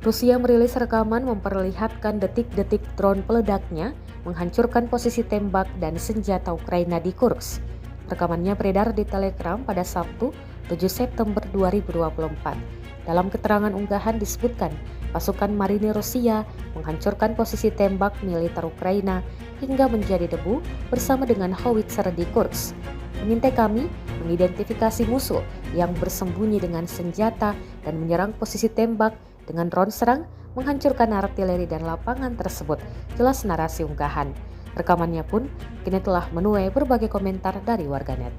Rusia merilis rekaman memperlihatkan detik-detik drone peledaknya menghancurkan posisi tembak dan senjata Ukraina di Kursk. Rekamannya beredar di Telegram pada Sabtu, 7 September 2024. Dalam keterangan unggahan disebutkan, pasukan marinir Rusia menghancurkan posisi tembak militer Ukraina hingga menjadi debu bersama dengan howitzer di Kursk. Pengintai kami mengidentifikasi musuh yang bersembunyi dengan senjata dan menyerang posisi tembak dengan drone serang, menghancurkan artileri dan lapangan tersebut, jelas narasi unggahan. Rekamannya pun kini telah menuai berbagai komentar dari warganet.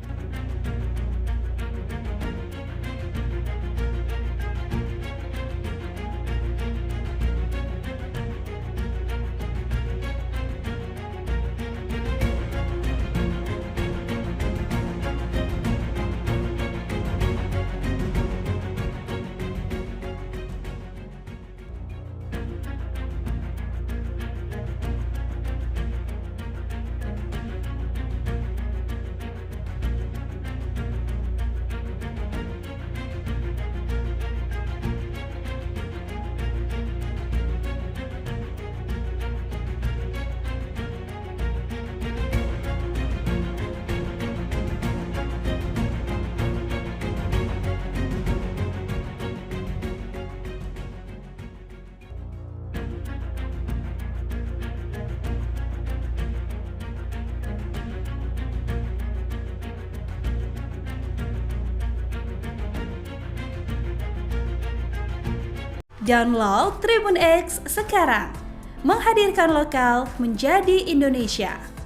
Download Tribun X sekarang, menghadirkan lokal menjadi Indonesia.